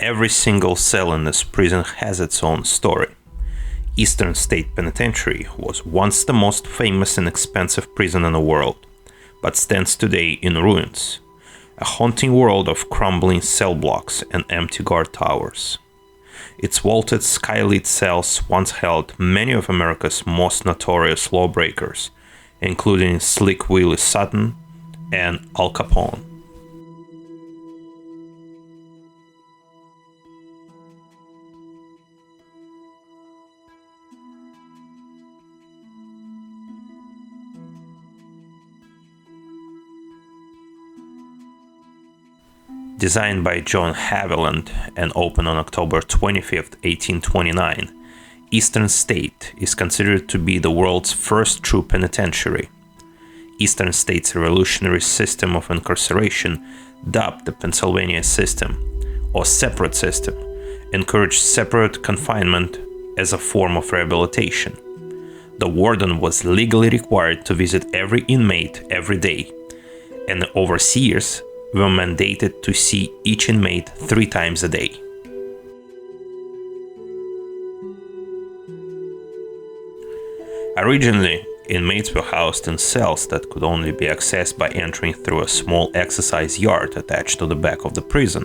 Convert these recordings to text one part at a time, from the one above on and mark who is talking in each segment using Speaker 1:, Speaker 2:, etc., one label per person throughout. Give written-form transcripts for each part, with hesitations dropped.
Speaker 1: Every single cell in this prison has its own story. Eastern State Penitentiary was once the most famous and expensive prison in the world, but stands today in ruins, a haunting world of crumbling cell blocks and empty guard towers. Its vaulted, skylit cells once held many of America's most notorious lawbreakers, including Slick Willie Sutton and Al Capone. Designed by John Haviland and opened on October 25, 1829, Eastern State is considered to be the world's first true penitentiary. Eastern State's revolutionary system of incarceration, dubbed the Pennsylvania system, or separate system, encouraged separate confinement as a form of rehabilitation. The warden was legally required to visit every inmate every day, and the overseers were mandated to see each inmate 3 times a day. Originally, inmates were housed in cells that could only be accessed by entering through a small exercise yard attached to the back of the prison,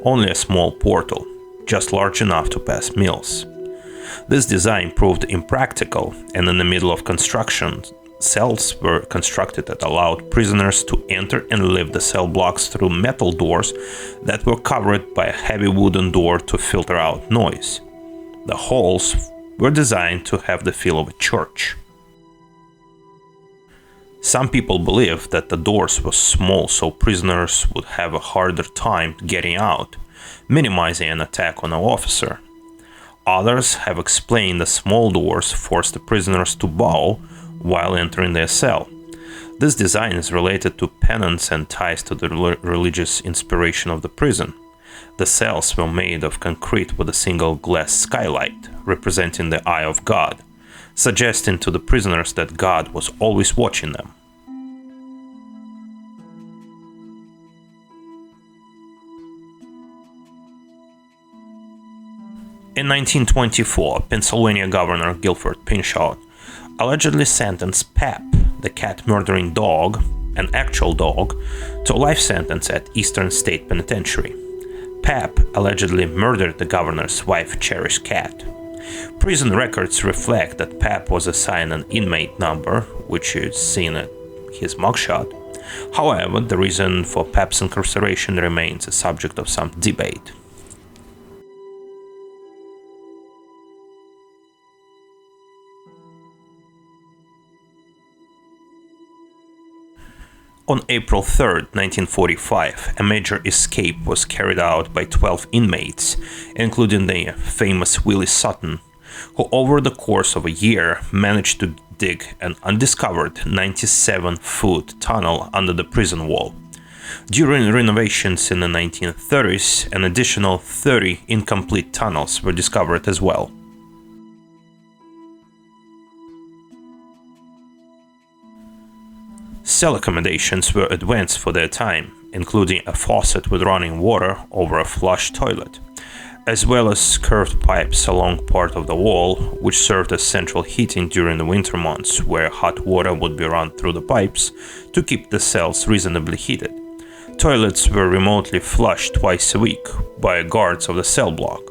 Speaker 1: only a small portal, just large enough to pass meals. This design proved impractical, and in the middle of construction, cells were constructed that allowed prisoners to enter and leave the cell blocks through metal doors that were covered by a heavy wooden door to filter out noise. The halls were designed to have the feel of a church. Some people believe that the doors were small so prisoners would have a harder time getting out, minimizing an attack on an officer. Others have explained the small doors forced the prisoners to bow while entering their cell. This design is related to penance and ties to the religious inspiration of the prison. The cells were made of concrete with a single glass skylight, representing the eye of God, suggesting to the prisoners that God was always watching them. In 1924, Pennsylvania Governor Guilford Pinchot allegedly sentenced Pep, the cat-murdering dog, an actual dog, to a life sentence at Eastern State Penitentiary. Pep allegedly murdered the governor's wife's cherished cat. Prison records reflect that Pep was assigned an inmate number, which is seen at his mugshot. However, the reason for Pep's incarceration remains a subject of some debate. On April 3, 1945, a major escape was carried out by 12 inmates, including the famous Willie Sutton, who over the course of a year managed to dig an undiscovered 97-foot tunnel under the prison wall. During renovations in the 1930s, an additional 30 incomplete tunnels were discovered as well. Cell accommodations were advanced for their time, including a faucet with running water over a flush toilet, as well as curved pipes along part of the wall, which served as central heating during the winter months, where hot water would be run through the pipes to keep the cells reasonably heated. Toilets were remotely flushed twice a week by guards of the cell block.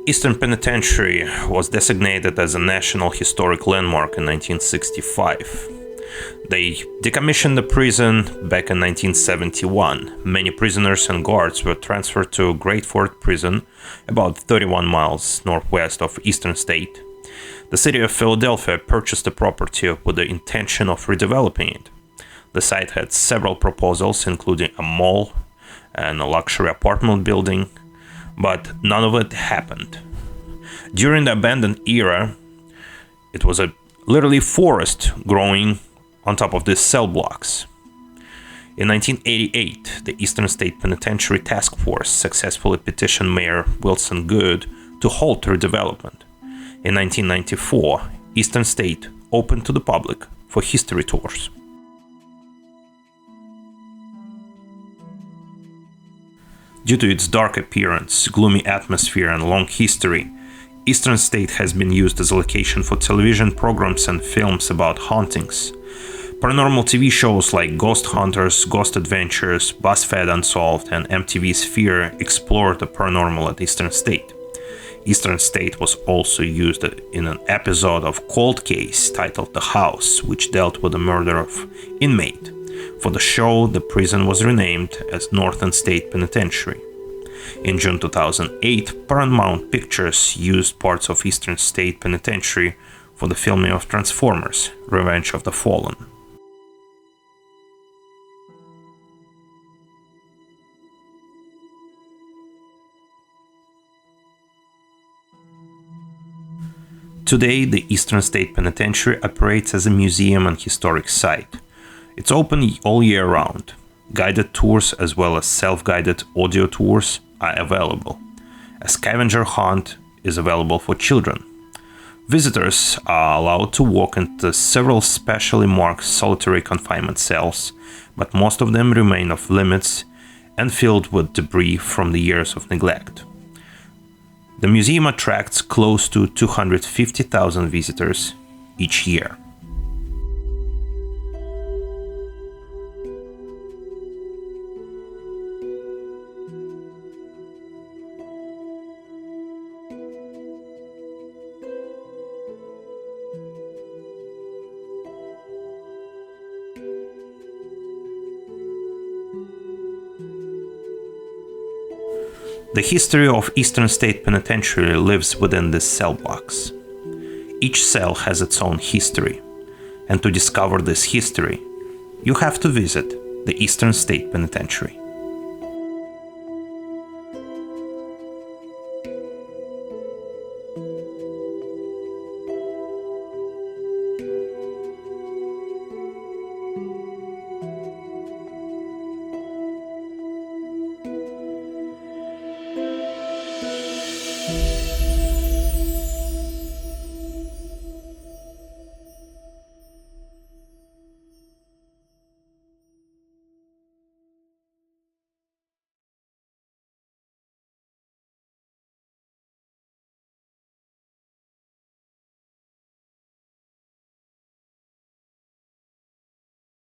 Speaker 1: Eastern Penitentiary was designated as a National Historic Landmark in 1965. They decommissioned the prison back in 1971. Many prisoners and guards were transferred to Great Fort Prison, about 31 miles northwest of Eastern State. The city of Philadelphia purchased the property with the intention of redeveloping it. The site had several proposals, including a mall and a luxury apartment building, but none of it happened. During the abandoned era, it was a literally forest growing on top of these cell blocks. In 1988, the Eastern State Penitentiary Task Force successfully petitioned Mayor Wilson Goode to halt redevelopment. In 1994, Eastern State opened to the public for history tours. Due to its dark appearance, gloomy atmosphere, and long history, Eastern State has been used as a location for television programs and films about hauntings. Paranormal TV shows like Ghost Hunters, Ghost Adventures, BuzzFeed Unsolved, and MTV's Fear explored the paranormal at Eastern State. Eastern State was also used in an episode of Cold Case titled The House, which dealt with the murder of inmate. For the show, the prison was renamed as Northern State Penitentiary. In June 2008, Paramount Pictures used parts of Eastern State Penitentiary for the filming of Transformers: Revenge of the Fallen. Today, the Eastern State Penitentiary operates as a museum and historic site. It's open all year round. Guided tours as well as self-guided audio tours are available. A scavenger hunt is available for children. Visitors are allowed to walk into several specially marked solitary confinement cells, but most of them remain off limits and filled with debris from the years of neglect. The museum attracts close to 250,000 visitors each year. The history of Eastern State Penitentiary lives within this cell blocks. Each cell has its own history, and to discover this history, you have to visit the Eastern State Penitentiary.